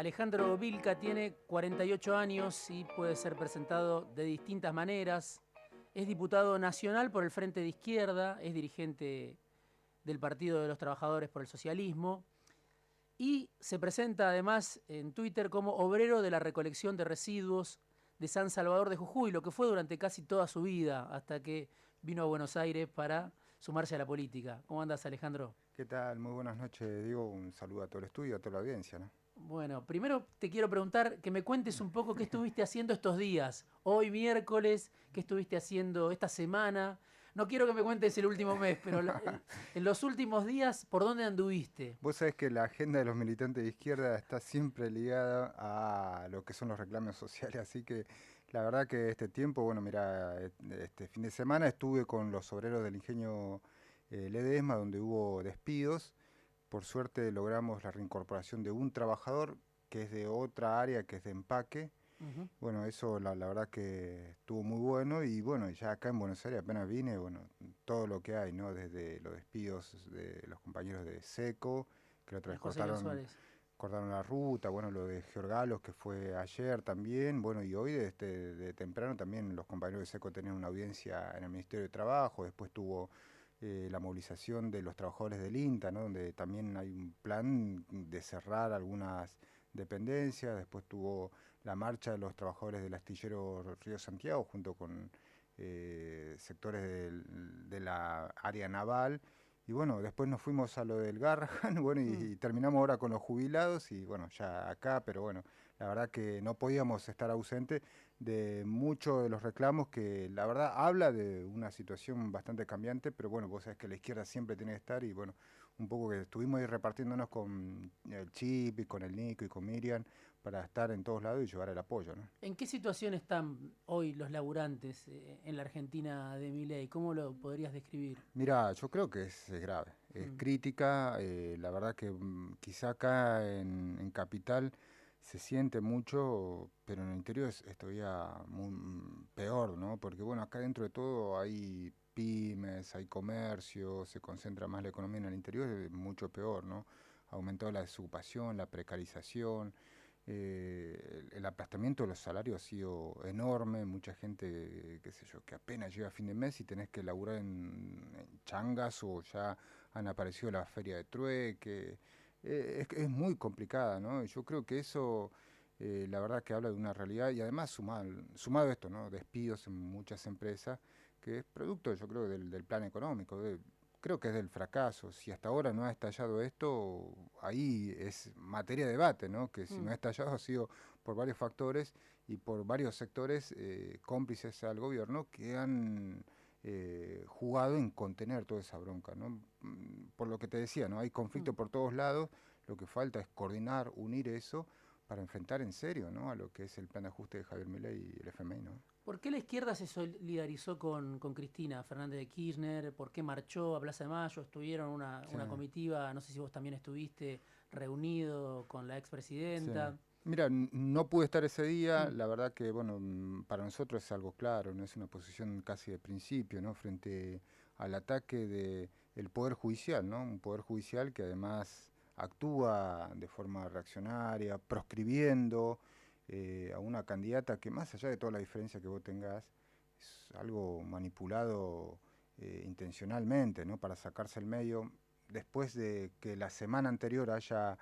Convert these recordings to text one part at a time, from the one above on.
Alejandro Vilca tiene 48 años y puede ser presentado de distintas maneras. Es diputado nacional por el Frente de Izquierda, es dirigente del Partido de los Trabajadores por el Socialismo y se presenta además en Twitter como obrero de la recolección de residuos de San Salvador de Jujuy, lo que fue durante casi toda su vida, hasta que vino a Buenos Aires para sumarse a la política. ¿Cómo andas, Alejandro? ¿Qué tal? Muy buenas noches, Diego. Un saludo a todo el estudio, a toda la audiencia, ¿no? Bueno, primero te quiero preguntar que me cuentes un poco qué estuviste haciendo estos días. Hoy miércoles, qué estuviste haciendo esta semana. No quiero que me cuentes el último mes, pero en los últimos días, ¿por dónde anduviste? Vos sabés que la agenda de los militantes de izquierda está siempre ligada a lo que son los reclamos sociales, así que la verdad que este tiempo, bueno, mira, este fin de semana estuve con los obreros del ingenio Ledesma, donde hubo despidos. Por suerte logramos la reincorporación de un trabajador que es de otra área, que es de empaque. Ujú. Bueno, eso la verdad que estuvo muy bueno y bueno, ya acá en Buenos Aires apenas vine, bueno, todo lo que hay, ¿no? Desde los despidos de los compañeros de Seco, que la otra De vez José León Suárez. cortaron la ruta, bueno, lo de Georgalos que fue ayer también, bueno, y hoy de temprano también los compañeros de Seco tenían una audiencia en el Ministerio de Trabajo, después tuvo la movilización de los trabajadores del INTA, ¿no? Donde también hay un plan de cerrar algunas dependencias, después tuvo la marcha de los trabajadores del astillero Río Santiago junto con sectores de la área naval. Y bueno, después nos fuimos a lo del Garrahan, bueno, Mm. y terminamos ahora con los jubilados y bueno, ya acá, pero bueno, la verdad que no podíamos estar ausentes de muchos de los reclamos que la verdad habla de una situación bastante cambiante, pero bueno, vos sabés que la izquierda siempre tiene que estar y bueno, un poco que estuvimos ahí repartiéndonos con el Chip y con el Nico y con Miriam para estar en todos lados y llevar el apoyo, ¿no? ¿En qué situación están hoy los laburantes en la Argentina de Milei? ¿Cómo lo podrías describir? Mira, yo creo que es grave, es Mm. crítica, la verdad que quizá acá en Capital se siente mucho, pero en el interior es todavía peor, ¿no? Porque bueno, acá dentro de todo hay pymes, hay comercio, se concentra más la economía. En el interior es mucho peor, ¿no? Ha aumentado la desocupación, la precarización, el aplastamiento de los salarios ha sido enorme, mucha gente, qué sé yo, que apenas llega a fin de mes y tenés que laburar en changas o ya han aparecido la feria de trueque. Es muy complicada, ¿no? Yo creo que eso, la verdad que habla de una realidad y además sumado a esto, ¿no? Despidos en muchas empresas, que es producto, yo creo, del plan económico. Creo que es del fracaso. Si hasta ahora no ha estallado esto, ahí es materia de debate, ¿no? Que si no Mm. ha estallado ha sido por varios factores y por varios sectores cómplices al gobierno que han jugado en contener toda esa bronca, ¿no? Por lo que te decía, ¿no? Hay Mm. conflicto por todos lados, lo que falta es coordinar, unir eso para enfrentar en serio, ¿no? A lo que es el plan de ajuste de Javier Milei y el FMI, ¿no? ¿Por qué la izquierda se solidarizó con Cristina Fernández de Kirchner? ¿Por qué marchó a Plaza de Mayo? ¿Estuvieron Sí. una comitiva? No sé si vos también estuviste reunido con la Sí. expresidenta. Mira, no pude estar ese día, Mm. la verdad que, bueno, para nosotros es algo claro, no es una posición casi de principio, ¿no? Frente al ataque de el Poder Judicial, ¿no? Un Poder Judicial que además actúa de forma reaccionaria, proscribiendo a una candidata que más allá de toda la diferencia que vos tengas, es algo manipulado intencionalmente, ¿no? Para sacarse el medio, después de que la semana anterior haya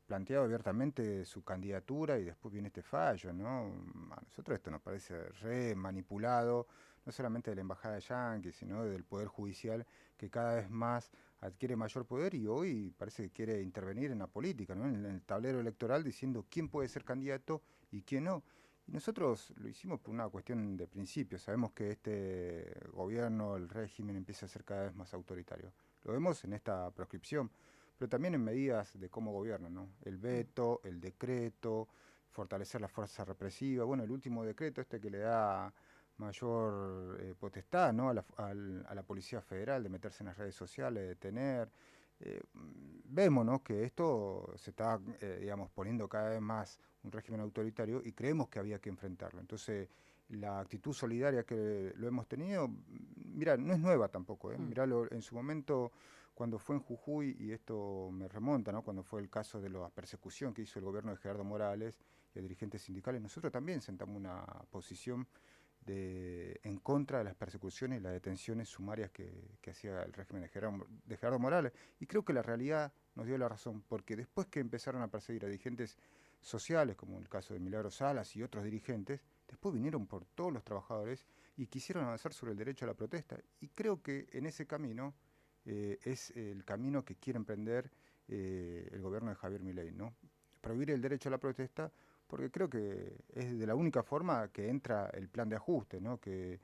planteado abiertamente su candidatura y después viene este fallo, ¿no? A nosotros esto nos parece re manipulado, no solamente de la embajada de Yankees, sino del Poder Judicial, que cada vez más adquiere mayor poder y hoy parece que quiere intervenir en la política, ¿no? En el tablero electoral diciendo quién puede ser candidato y quién no. Y nosotros lo hicimos por una cuestión de principio. Sabemos que este gobierno, el régimen, empieza a ser cada vez más autoritario. Lo vemos en esta proscripción, pero también en medidas de cómo gobiernan, ¿no? El Mm. veto, el decreto, fortalecer la fuerza represiva. Bueno, el último decreto este que le da mayor potestad, ¿no? A la Policía Federal de meterse en las redes sociales, de detener. Vemos, ¿no? Que esto se está, digamos, poniendo cada vez más un régimen autoritario y creemos que había que enfrentarlo. Entonces, la actitud solidaria que lo hemos tenido, mira, no es nueva tampoco, ¿eh? Mm. Miralo, en su momento cuando fue en Jujuy, y esto me remonta, ¿no? Cuando fue el caso de la persecución que hizo el gobierno de Gerardo Morales y a dirigentes sindicales, nosotros también sentamos una posición en contra de las persecuciones y las detenciones sumarias que hacía el régimen de Gerardo Morales. Y creo que la realidad nos dio la razón, porque después que empezaron a perseguir a dirigentes sociales, como el caso de Milagro Salas y otros dirigentes, después vinieron por todos los trabajadores y quisieron avanzar sobre el derecho a la protesta. Y creo que en ese camino es el camino que quiere emprender el gobierno de Javier Milei, ¿no? Prohibir el derecho a la protesta, porque creo que es de la única forma que entra el plan de ajuste, ¿no? Que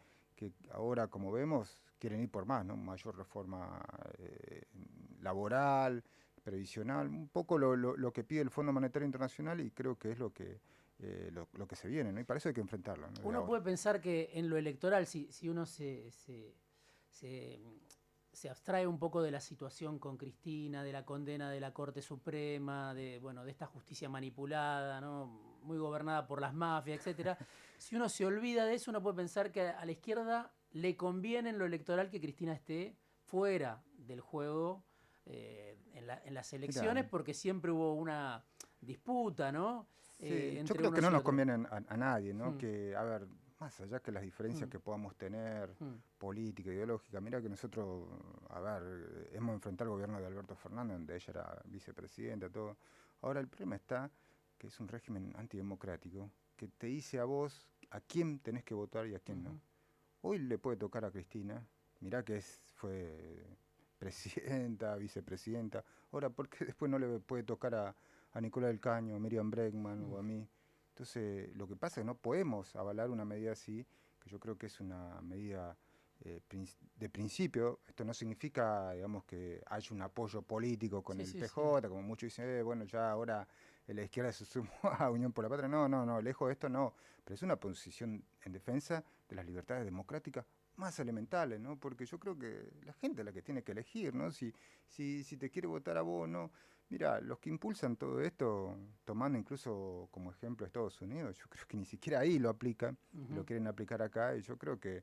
ahora, como vemos, quieren ir por más, ¿no? Mayor reforma laboral, previsional, un poco lo que pide el Fondo Monetario Internacional, y creo que es lo que se viene, ¿no? Y para eso hay que enfrentarlo, ¿no? De Uno ahora. puede pensar que en lo electoral, si uno se, se abstrae un poco de la situación con Cristina, de la condena de la Corte Suprema, bueno, de esta justicia manipulada, ¿no? Muy gobernada por las mafias, etcétera. Si uno se olvida de eso, uno puede pensar que a la izquierda le conviene en lo electoral que Cristina esté fuera del juego en las Mira, elecciones, porque siempre hubo una disputa, ¿no? sí, yo Entre creo que unos no y nos otros. conviene a nadie, ¿no? Hmm, Que, a ver, más allá que las diferencias hmm, que podamos tener, hmm, política, ideológica, mira que nosotros, a ver, hemos enfrentado al gobierno de Alberto Fernández, donde ella era vicepresidenta, todo. Ahora el problema está que es un régimen antidemocrático, que te dice a vos a quién tenés que votar y a quién no. ujú. Hoy le puede tocar a Cristina, mirá que fue presidenta, vicepresidenta, ahora, ¿por qué después no le puede tocar a Nicolás del Caño, a Miriam Bregman Mm. o a mí? Entonces, lo que pasa es que no podemos avalar una medida así, que yo creo que es una medida de principio. Esto no significa, digamos, que haya un apoyo político con Sí, el sí, sí. PJ, como muchos dicen, bueno, ya ahora la izquierda se sumó a Unión por la Patria. No, no, no, lejos de esto no. Pero es una posición en defensa de las libertades democráticas más elementales, ¿no? Porque yo creo que la gente es la que tiene que elegir, ¿no? Si te quiere votar a vos, ¿no? Mira, los que impulsan todo esto, tomando incluso como ejemplo Estados Unidos, yo creo que ni siquiera ahí lo aplican, y lo Ujú. quieren aplicar acá, y yo creo que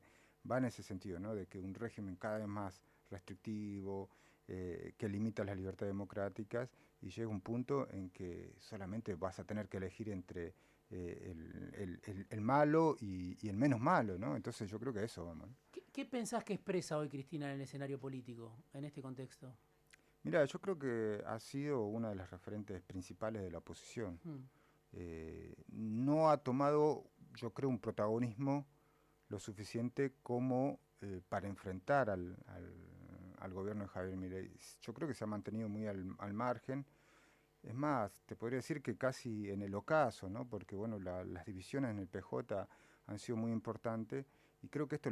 va en ese sentido, ¿no? De que un régimen cada vez más restrictivo, que limita las libertades democráticas, y llega un punto en que solamente vas a tener que elegir entre el malo y el menos malo, ¿no? Entonces yo creo que eso vamos, ¿no? ¿Qué pensás que expresa hoy Cristina en el escenario político, en este contexto? Mira, yo creo que ha sido una de las referentes principales de la oposición. Mm, No ha tomado, yo creo, un protagonismo lo suficiente como para enfrentar al gobierno de Javier Milei. Yo creo que se ha mantenido muy al margen. Es más, te podría decir que casi en el ocaso, ¿no? Porque bueno, las divisiones en el PJ han sido muy importantes, y creo que esto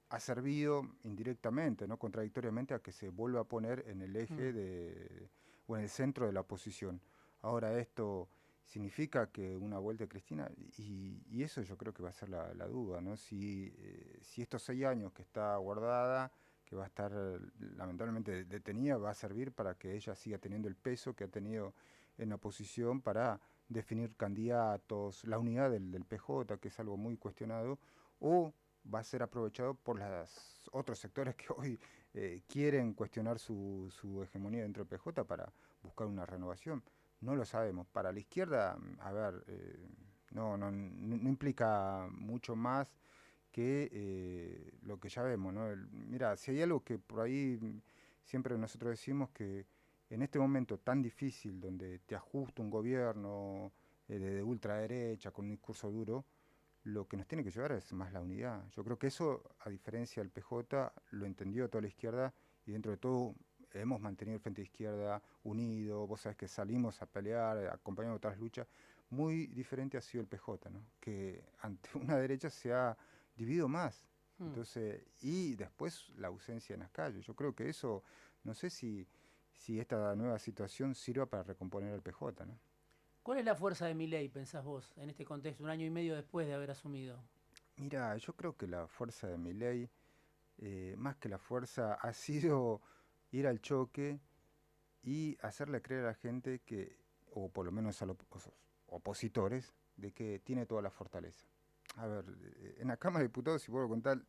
ha servido indirectamente, ¿no? Contradictoriamente, a que se vuelva a poner en el mm. eje o en el centro de la oposición. Ahora esto significa que una vuelta de Cristina, y eso yo creo que va a ser la duda, ¿no? Si estos 6 años que está guardada, que va a estar lamentablemente detenida, va a servir para que ella siga teniendo el peso que ha tenido en la oposición para definir candidatos, la unidad del PJ, que es algo muy cuestionado, o va a ser aprovechado por los otros sectores que hoy quieren cuestionar su hegemonía dentro del PJ para buscar una renovación. No lo sabemos. Para la izquierda, a ver, no implica mucho más que lo que ya vemos, ¿no? Mira, si hay algo que por ahí siempre nosotros decimos, que en este momento tan difícil, donde te ajusta un gobierno de ultraderecha con un discurso duro, lo que nos tiene que llevar es más la unidad. Yo creo que eso, a diferencia del PJ, lo entendió toda la izquierda, y dentro de todo hemos mantenido el Frente de Izquierda unido. Vos sabés que salimos a pelear, acompañando otras luchas. Muy diferente ha sido el PJ, ¿no? Que ante una derecha se ha dividido más. Mm. Entonces, y después la ausencia en las calles. Yo creo que eso, no sé si esta nueva situación sirva para recomponer el PJ, ¿no? ¿Cuál es la fuerza de Milei, pensás vos, en este contexto, un año y medio después de haber asumido? Mira, yo creo que la fuerza de Milei, más que la fuerza, ha sido ir al choque y hacerle creer a la gente que, o por lo menos a los opositores, de que tiene toda la fortaleza. A ver, en la Cámara de Diputados, si puedo contar,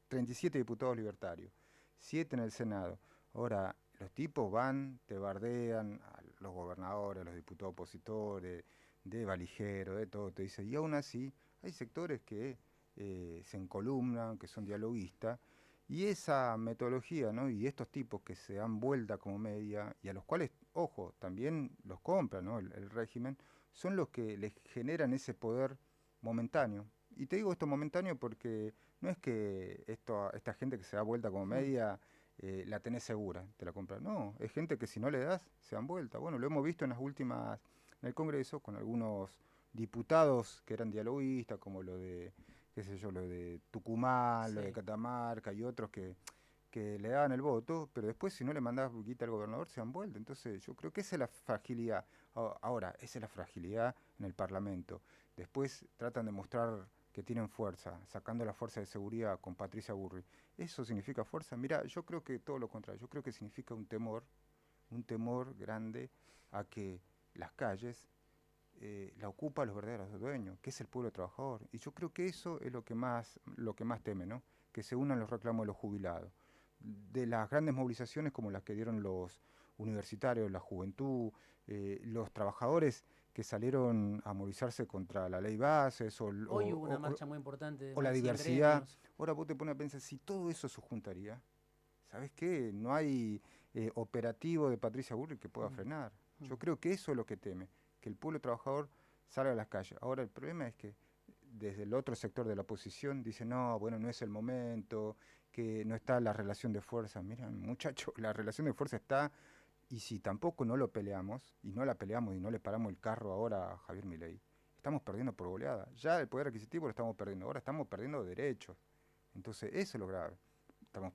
37 diputados libertarios, 7 en el Senado. Ahora, los tipos van, te bardean, a los gobernadores, a los diputados opositores, de valijero, de todo, te dicen, y aún así hay sectores que se encolumnan, que son dialoguistas, y esa metodología, ¿no? Y estos tipos que se dan vuelta como media, y a los cuales, ojo, también los compra, ¿no? El régimen, son los que les generan ese poder momentáneo. Y te digo esto momentáneo porque no es que esta gente que se da vuelta como Mm. media la tenés segura, te la compras. No, es gente que si no le das, se dan vuelta. Bueno, lo hemos visto en las últimas, en el Congreso, con algunos diputados que eran dialoguistas, como lo de, qué sé yo, lo de Tucumán, lo de Sí. Catamarca y otros que le daban el voto, pero después si no le mandás guita al gobernador se dan vuelta. Entonces yo creo que esa es la fragilidad. Ahora, esa es la fragilidad en el Parlamento. Después tratan de mostrar que tienen fuerza, sacando la fuerza de seguridad con Patricia Burri. ¿Eso significa fuerza? Mira, yo creo que todo lo contrario. Yo creo que significa un temor grande a que las calles la ocupa los verdaderos dueños, que es el pueblo trabajador. Y yo creo que eso es lo que más teme, ¿no? Que se unan los reclamos de los jubilados. De las grandes movilizaciones como las que dieron los universitarios, la juventud, los trabajadores que salieron a movilizarse contra la ley bases Hoy hubo una marcha muy importante de o más la de 100 diversidad. gremios. Ahora vos te pones a pensar, si todo eso se juntaría, ¿sabes qué? No hay operativo de Patricia Burri que pueda Mm, frenar. Yo mm. creo que eso es lo que teme, que el pueblo trabajador salga a las calles. Ahora el problema es que desde el otro sector de la oposición dice, no, bueno, no es el momento, que no está la relación de fuerza. Miren, muchachos, la relación de fuerza está, y si tampoco no lo peleamos, y no la peleamos y no le paramos el carro ahora a Javier Milei, estamos perdiendo por goleada. Ya el poder adquisitivo lo estamos perdiendo, ahora estamos perdiendo derechos. Entonces, eso es lo grave. Estamos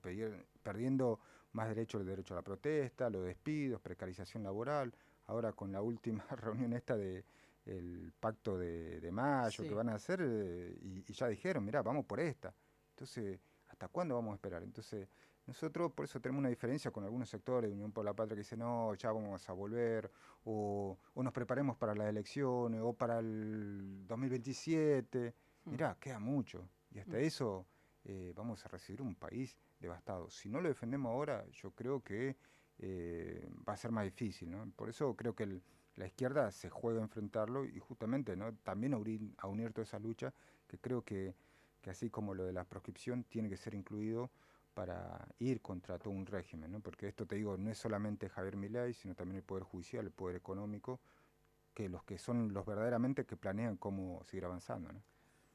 perdiendo más derechos, el derecho a la protesta, los despidos, precarización laboral. Ahora con la última reunión esta de el pacto de mayo que Sí. van a hacer, y ya dijeron, mirá, vamos por esta. Entonces, ¿hasta cuándo vamos a esperar? Entonces, nosotros por eso tenemos una diferencia con algunos sectores de Unión por la Patria que dicen, no, ya vamos a volver, o nos preparemos para las elecciones, o para el 2027. Mm, Mirá, queda mucho. Y hasta mm. eso vamos a recibir un país devastado. Si no lo defendemos ahora, yo creo que va a ser más difícil, ¿no? Por eso creo que la izquierda se juega a enfrentarlo y justamente, ¿no? También a unir toda esa lucha, que creo que así como lo de la proscripción tiene que ser incluido para ir contra todo un régimen, ¿no? Porque esto, te digo, no es solamente Javier Milei, sino también el poder judicial, el poder económico, que son los verdaderamente que planean cómo seguir avanzando, ¿no?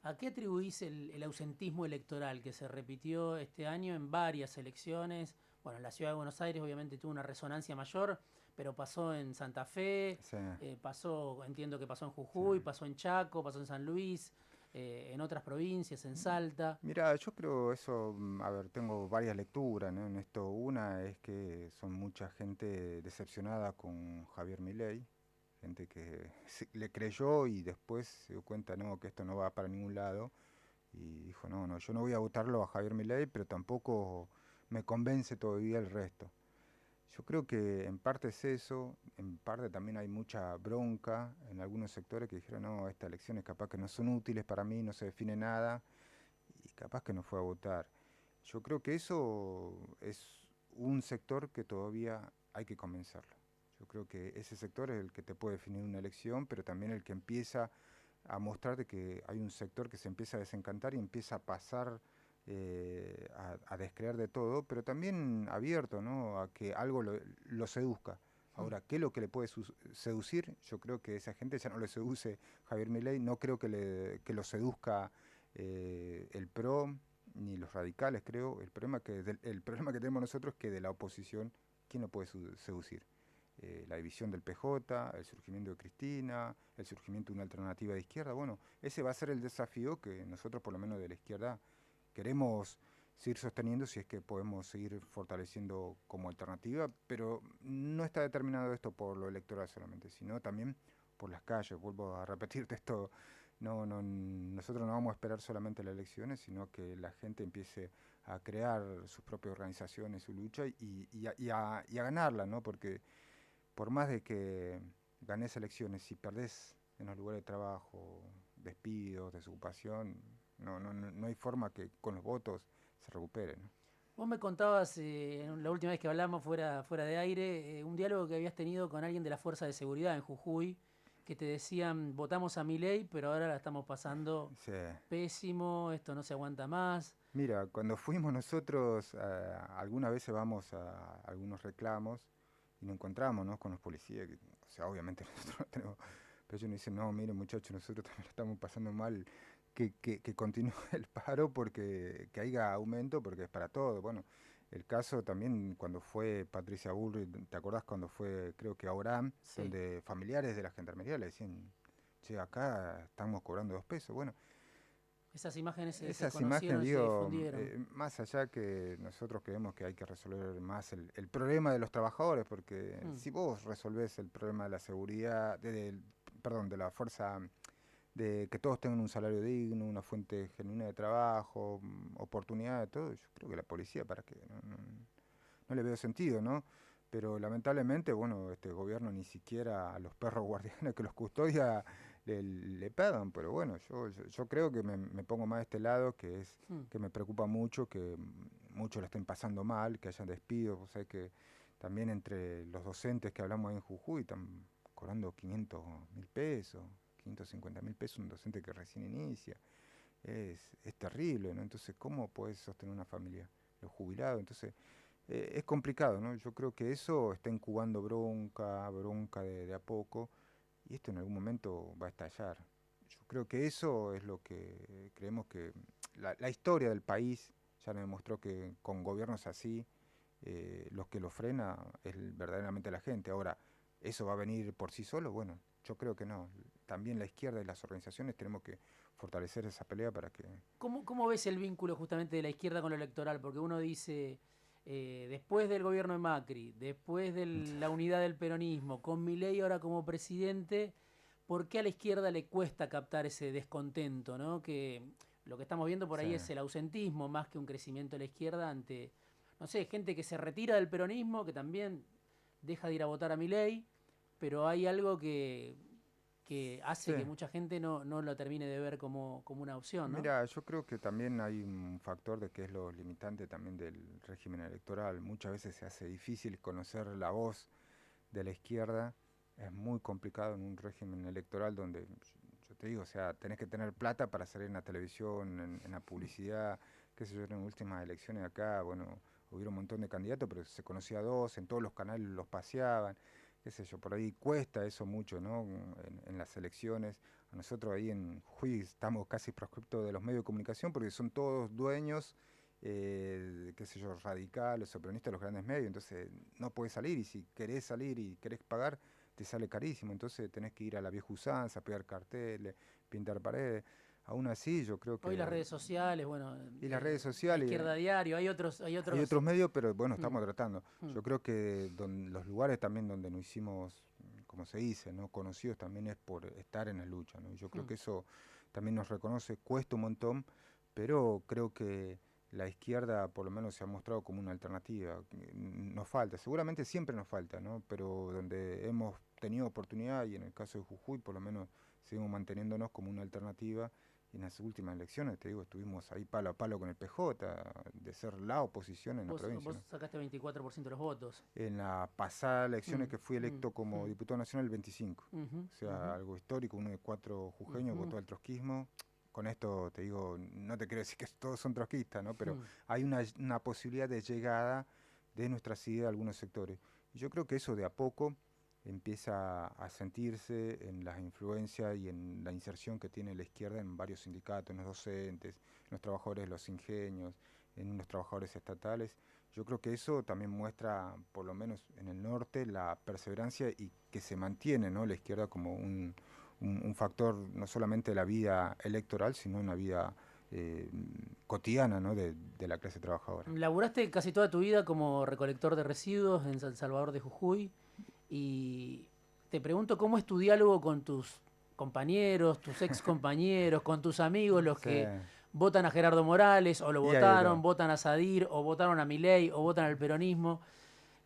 ¿A qué atribuís el ausentismo electoral que se repitió este año en varias elecciones? Bueno, en la ciudad de Buenos Aires obviamente tuvo una resonancia mayor, pero pasó en Santa Fe, O sea, pasó, entiendo que pasó en sí. Jujuy, pasó en Chaco, pasó en San Luis, en otras provincias, en Salta. Mira, yo creo eso, a ver, tengo varias lecturas, ¿no? En esto, una es que son mucha gente decepcionada con Javier Milei, gente que le creyó y después se dio cuenta, no, que esto no va para ningún lado y dijo, no, no, yo no voy a votarlo a Javier Milei, pero tampoco me convence todavía el resto. Yo creo que en parte es eso, en parte también hay mucha bronca en algunos sectores que dijeron, no, estas elecciones capaz que no son útiles para mí, no se define nada y capaz que no fue a votar. Yo creo que eso es un sector que todavía hay que convencerlo. Yo creo que ese sector es el que te puede definir una elección, pero también el que empieza a mostrarte que hay un sector que se empieza a desencantar y empieza a pasar a descreer de todo, pero también abierto, ¿no? A que algo lo seduzca. Mm. Ahora, ¿qué es lo que le puede seducir? Yo creo que esa gente ya no le seduce Javier Milei, no creo que lo seduzca el PRO ni los radicales, creo. El problema que tenemos nosotros es que de la oposición, ¿quién lo puede seducir? La división del PJ, el surgimiento de Cristina, el surgimiento de una alternativa de izquierda. Bueno, ese va a ser el desafío que nosotros, por lo menos de la izquierda, queremos seguir sosteniendo si es que podemos seguir fortaleciendo como alternativa, pero no está determinado esto por lo electoral solamente, sino también por las calles. Vuelvo a repetirte esto, no, no, nosotros no vamos a esperar solamente las elecciones, sino que la gente empiece a crear sus propias organizaciones, su lucha y a ganarla, ¿no? Porque por más de que ganes elecciones, si perdés en los lugares de trabajo, despidos, desocupación, no hay forma que con los votos se recupere, ¿no? Vos me contabas la última vez que hablamos fuera de aire, un diálogo que habías tenido con alguien de la Fuerza de Seguridad en Jujuy, que te decían, votamos a Milei, pero ahora la estamos pasando Sí. pésimo, esto no se aguanta más. Mira, cuando fuimos nosotros, algunas veces vamos a algunos reclamos y nos encontramos, ¿no?, con los policías, o sea, obviamente nosotros no tenemos, pero ellos nos dicen, no, miren muchachos, nosotros también lo estamos pasando mal, que continúe el paro porque que haya aumento, porque es para todo. Bueno, el caso también cuando fue Patricia Bullrich, ¿te acordás cuando fue, creo que a Orán, Sí, donde familiares de la gendarmería le decían, che, acá estamos cobrando 2 pesos? Bueno, esas imágenes se esas imágenes, conocieron y se digo, difundieron. más allá que nosotros creemos que hay que resolver más el problema de los trabajadores, porque Mm. si vos resolvés el problema de la seguridad, perdón, de la fuerza, de que todos tengan un salario digno, una fuente genuina de trabajo, oportunidad de todo, yo creo que la policía, ¿para qué? No le veo sentido, ¿no? Pero lamentablemente, bueno, este gobierno ni siquiera a los perros guardianes que los custodia le pagan, pero bueno, yo creo que me pongo más de este lado, que es Mm. que me preocupa mucho, que muchos lo estén pasando mal, que hayan despidos, o sea que también entre los docentes que hablamos ahí en Jujuy están cobrando 500.000 pesos, 550.000 pesos un docente que recién inicia, es terrible, ¿no? Entonces, ¿cómo puedes sostener una familia? Los jubilados, entonces es complicado, ¿no? Yo creo que eso está incubando bronca de a poco, y esto en algún momento va a estallar. Yo creo que eso es lo que creemos que la historia del país ya nos demostró que con gobiernos así, los que lo frena es verdaderamente la gente. Ahora, ¿eso va a venir por sí solo? Bueno, yo creo que no. También la izquierda y las organizaciones tenemos que fortalecer esa pelea para que... ¿Cómo ves el vínculo justamente de la izquierda con lo electoral? Porque uno dice, después del gobierno de Macri, después de la unidad del peronismo, con Milei ahora como presidente, ¿por qué a la izquierda le cuesta captar ese descontento, ¿no? Que lo que estamos viendo por Sí. ahí es el ausentismo más que un crecimiento de la izquierda ante, no sé, gente que se retira del peronismo, que también deja de ir a votar a Milei, pero hay algo que hace Sí. que mucha gente no lo termine de ver como una opción, ¿no? Mira, yo creo que también hay un factor de que es lo limitante también del régimen electoral. Muchas veces se hace difícil conocer la voz de la izquierda. Es muy complicado en un régimen electoral donde, yo te digo, o sea, tenés que tener plata para salir en la televisión, en la publicidad, qué sé yo, en las últimas elecciones acá, bueno, hubo un montón de candidatos, pero se conocía a dos, en todos los canales los paseaban, qué sé yo, por ahí cuesta eso mucho, ¿no? En las elecciones. A nosotros ahí en Jujuy estamos casi proscriptos de los medios de comunicación porque son todos dueños, qué sé yo, radicales o peronistas de los grandes medios, entonces no puedes salir, y si querés salir y querés pagar, te sale carísimo, entonces tenés que ir a la vieja usanza, pegar carteles, pintar paredes. Aún así, yo creo Hoy las que... redes sociales, bueno, Y las redes la sociales, izquierda diario, hay hay otros. otros medios, pero bueno, Mm, estamos tratando. mm, Yo creo que los lugares también donde nos hicimos, como se dice, ¿no?, conocidos también es por estar en la lucha, ¿no? Yo creo mm. que eso también nos reconoce, cuesta un montón, pero creo que la izquierda por lo menos se ha mostrado como una alternativa. Nos falta, seguramente siempre nos falta, ¿no? Pero donde hemos tenido oportunidad, y en el caso de Jujuy por lo menos seguimos manteniéndonos como una alternativa. Y en las últimas elecciones, te digo, estuvimos ahí palo a palo con el PJ, de ser la oposición en la provincia, Vos ¿no? sacaste 24% de los votos. En la pasada elecciones Mm, que fui mm, electo como mm, diputado nacional el 25. ujú, O sea, ujú, algo histórico, uno de 4 jujeños ujú, votó al trotskismo. Con esto te digo, no te quiero decir que todos son trotskistas, ¿no? Pero mm. hay una posibilidad de llegada de nuestras ideas a algunos sectores. Y yo creo que eso de a poco empieza a sentirse en las influencias y en la inserción que tiene la izquierda en varios sindicatos, en los docentes, en los trabajadores de los ingenios, en los trabajadores estatales. Yo creo que eso también muestra, por lo menos en el norte, la perseverancia, y que se mantiene, ¿no?, la izquierda como un factor no solamente de la vida electoral, sino en la vida eh, cotidiana, ¿no?, de la clase trabajadora. Laburaste casi toda tu vida como recolector de residuos en San Salvador de Jujuy y te pregunto cómo es tu diálogo con tus compañeros, tus ex compañeros, con tus amigos, los Sí. que votan a Gerardo Morales o lo Y ahí votaron, va. votan a Sadir o votaron a Milei o votan al peronismo.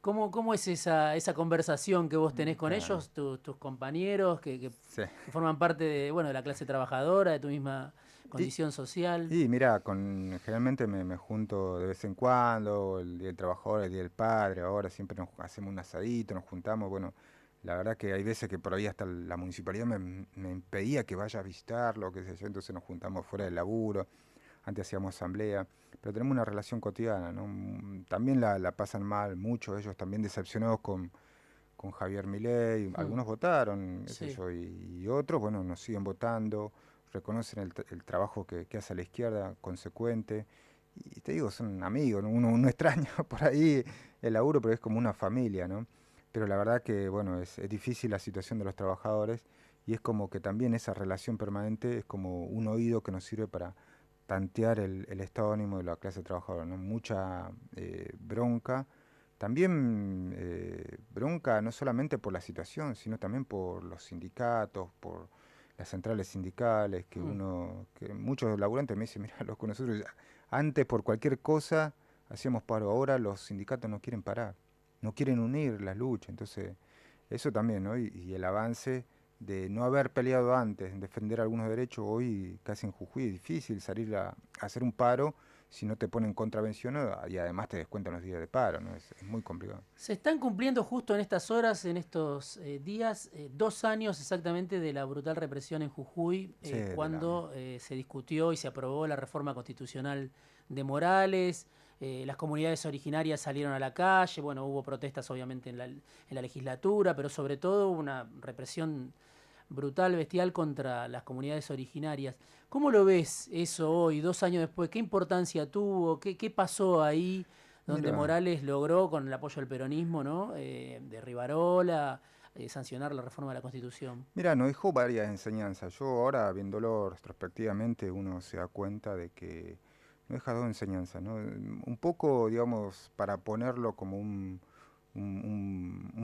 ¿Cómo es esa conversación que vos tenés con Claro, ellos, tus compañeros sí. que forman parte de la clase trabajadora, de tu misma Y, condición social? y mira, generalmente me junto de vez en cuando, el Día del Trabajador, el Día del Padre, ahora siempre nos hacemos un asadito, nos juntamos, bueno, la verdad que hay veces que por ahí hasta la municipalidad me impedía que vaya a visitarlo, qué sé yo, entonces nos juntamos fuera del laburo, antes hacíamos asamblea, pero tenemos una relación cotidiana, ¿no? También la pasan mal, muchos ellos también decepcionados con Javier Milei, Mm, algunos votaron, qué sé sí. yo, y otros, bueno, nos siguen votando, reconocen el trabajo que hace la izquierda, consecuente, y te digo, son amigos, ¿no? Uno extraña por ahí el laburo, pero es como una familia, ¿no? Pero la verdad que, bueno, es difícil la situación de los trabajadores y es como que también esa relación permanente es como un oído que nos sirve para tantear el estado de ánimo de la clase trabajadora, ¿no? Mucha bronca, también bronca no solamente por la situación, sino también por los sindicatos, por las centrales sindicales, Mm. que muchos laburantes me dicen, mira, lo que nosotros antes por cualquier cosa hacíamos paro, ahora los sindicatos no quieren parar, no quieren unir las luchas, entonces eso también, ¿no? Y el avance de no haber peleado antes, en defender algunos derechos, hoy casi en Jujuy es difícil salir a hacer un paro si no te ponen contravención y además te descuentan los días de paro, ¿no? Es muy complicado. Se están cumpliendo justo en estas horas, en estos días, 2 años exactamente de la brutal represión en Jujuy, Sí, cuando se discutió y se aprobó la reforma constitucional de Morales. Las comunidades originarias salieron a la calle, bueno, hubo protestas obviamente en la legislatura, pero sobre todo hubo una represión brutal, bestial contra las comunidades originarias. ¿Cómo lo ves eso hoy, 2 años después? ¿Qué importancia tuvo? ¿Qué pasó ahí donde mira, Morales logró, con el apoyo del peronismo, ¿no? De Rivarola, sancionar la reforma de la Constitución? mira, nos dejó varias enseñanzas. Yo ahora, viéndolo retrospectivamente, uno se da cuenta de que nos deja dos enseñanzas, ¿no? Un poco, digamos, para ponerlo como un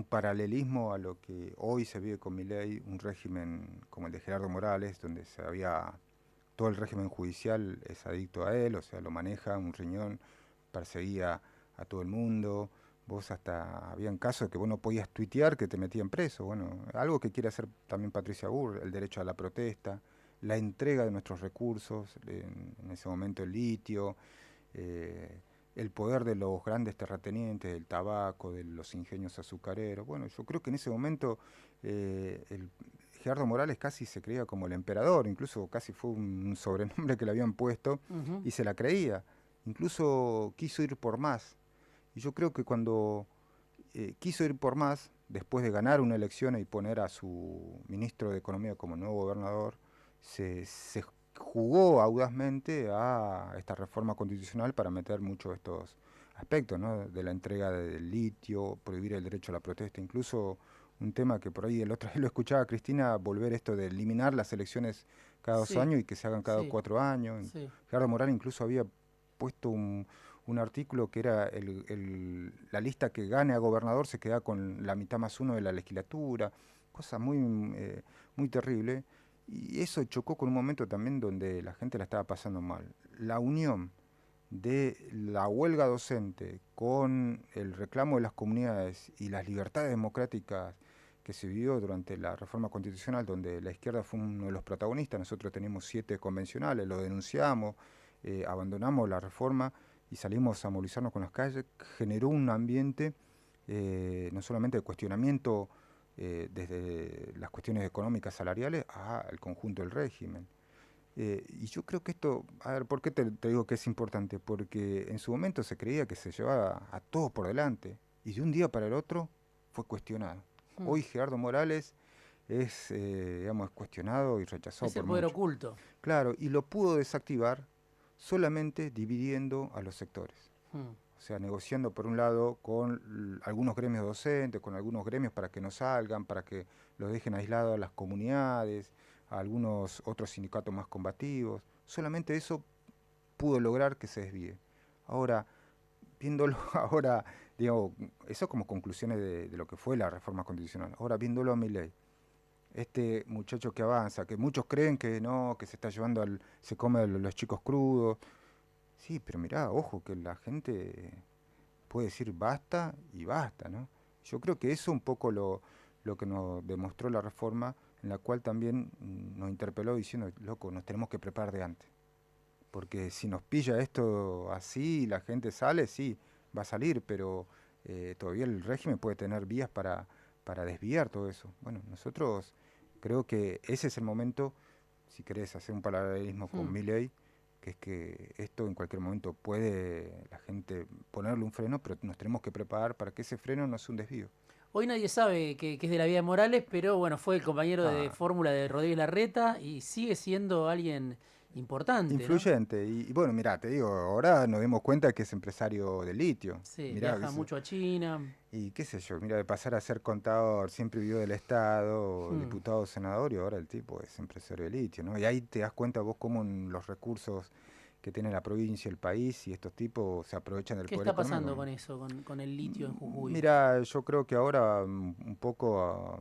paralelismo a lo que hoy se vive con Milei, un régimen como el de Gerardo Morales, donde todo el régimen judicial es adicto a él, o sea, lo maneja un riñón, perseguía a todo el mundo. Vos hasta, habían casos que vos no podías tuitear que te metían preso. Bueno, algo que quiere hacer también Patricia Burr, el derecho a la protesta, la entrega de nuestros recursos, en ese momento el litio, eh, el poder de los grandes terratenientes, del tabaco, de los ingenios azucareros. Bueno, yo creo que en ese momento el Gerardo Morales casi se creía como el emperador, incluso casi fue un sobrenombre que le habían puesto Ujú. y se la creía. Incluso quiso ir por más. Y yo creo que cuando quiso ir por más, después de ganar una elección y poner a su ministro de Economía como nuevo gobernador, se jugó audazmente a esta reforma constitucional para meter muchos de estos aspectos, ¿no? De la entrega del litio, prohibir el derecho a la protesta, incluso un tema que por ahí el otro día lo escuchaba a Cristina, volver esto de eliminar las elecciones cada dos Sí, años y que se hagan cada sí, 4 años. sí. Gerardo Morales incluso había puesto un artículo que era la lista que gane a gobernador se queda con la mitad más uno de la legislatura, cosa muy terrible. Y eso chocó con un momento también donde la gente la estaba pasando mal. La unión de la huelga docente con el reclamo de las comunidades y las libertades democráticas que se vivió durante la reforma constitucional, donde la izquierda fue uno de los protagonistas, nosotros teníamos 7 convencionales, lo denunciamos, abandonamos la reforma y salimos a movilizarnos con las calles, generó un ambiente no solamente de cuestionamiento desde las cuestiones económicas salariales al conjunto del régimen. Y yo creo que esto, a ver, ¿por qué te digo que es importante? Porque en su momento se creía que se llevaba a todos por delante y de un día para el otro fue cuestionado. Mm. Hoy Gerardo Morales es, digamos, cuestionado y rechazado Es el por poder muchos. oculto. Claro, y lo pudo desactivar solamente dividiendo a los sectores. Mm. O sea, negociando por un lado con algunos gremios docentes, con algunos gremios para que no salgan, para que los dejen aislados a las comunidades, a algunos otros sindicatos más combativos. Solamente eso pudo lograr que se desvíe. Ahora, viéndolo ahora, digo, eso como conclusiones de lo que fue la reforma constitucional. Ahora, viéndolo a Milei, este muchacho que avanza, que muchos creen que no, que se está llevando se come a los chicos crudos. Sí, pero mirá, ojo, que la gente puede decir basta y basta, ¿no? Yo creo que eso un poco lo que nos demostró la reforma, en la cual también nos interpeló diciendo, loco, nos tenemos que preparar de antes. Porque si nos pilla esto así y la gente sale, sí, va a salir, pero todavía el régimen puede tener vías para desviar todo eso. Bueno, nosotros creo que ese es el momento, si querés hacer un paralelismo con Hmm. Milei, que es que esto en cualquier momento puede la gente ponerle un freno, pero nos tenemos que preparar para que ese freno no sea un desvío. Hoy nadie sabe que es de la vida de Morales, pero bueno, fue el compañero de Ah, fórmula de Rodríguez Larreta y sigue siendo alguien importante, ¿no? influyente. Y bueno, mirá, te digo, ahora nos dimos cuenta que es empresario de litio. Sí, Mirá, viaja mucho a China. y qué sé yo, mira, de pasar a ser contador, siempre vivió del Estado, Hmm. diputado, senador, y ahora el tipo es empresario de litio, ¿no? Y ahí te das cuenta vos cómo en los recursos que tiene la provincia, el país, y estos tipos se aprovechan del ¿Qué poder está económico. pasando con eso, con el litio en Jujuy? Mira, yo creo que ahora un poco,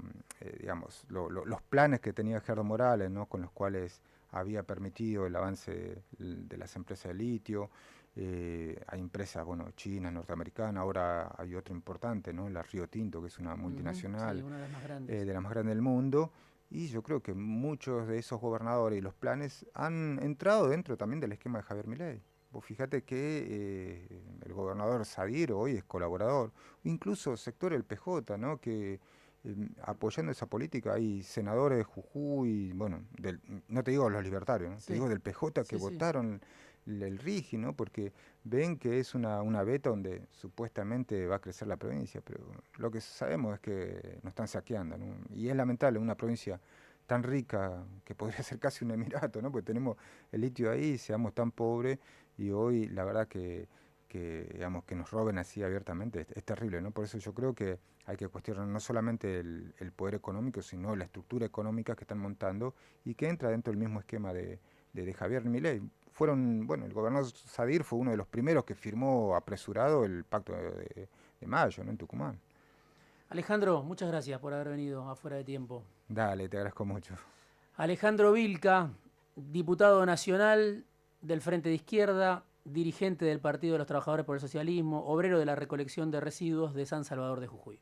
digamos, los planes que tenía Gerardo Morales, ¿no? Con los cuales había permitido el avance de las empresas de litio, hay empresas, bueno, chinas, norteamericanas, ahora hay otra importante, ¿no? La Río Tinto, que es una Ujú, sí, multinacional, una de las más grandes. de las más grandes del mundo, y yo creo que muchos de esos gobernadores y los planes han entrado dentro también del esquema de Javier Milei. Vos fíjate que el gobernador Sadir hoy es colaborador, incluso sector del PJ, ¿no? Que apoyando esa política hay senadores de Jujuy, bueno, no te digo los libertarios, ¿no? Te Sí, digo del PJ que sí, sí. votaron el RIGI, ¿no? Porque ven que es una beta donde supuestamente va a crecer la provincia, pero lo que sabemos es que nos están saqueando, ¿no? Y es lamentable una provincia tan rica que podría ser casi un emirato, ¿no? Porque tenemos el litio ahí, seamos tan pobres y hoy la verdad digamos, que nos roben así abiertamente es terrible, ¿no? Por eso yo creo que hay que cuestionar no solamente el poder económico, sino la estructura económica que están montando y que entra dentro del mismo esquema de Javier Milei. Fueron, bueno, el gobernador Sadir fue uno de los primeros que firmó apresurado el pacto de Mayo, ¿no? En Tucumán. Alejandro, muchas gracias por haber venido afuera de tiempo. Dale, te agradezco mucho. Alejandro Vilca, diputado nacional del Frente de Izquierda, dirigente del Partido de los Trabajadores por el Socialismo, obrero de la recolección de residuos de San Salvador de Jujuy.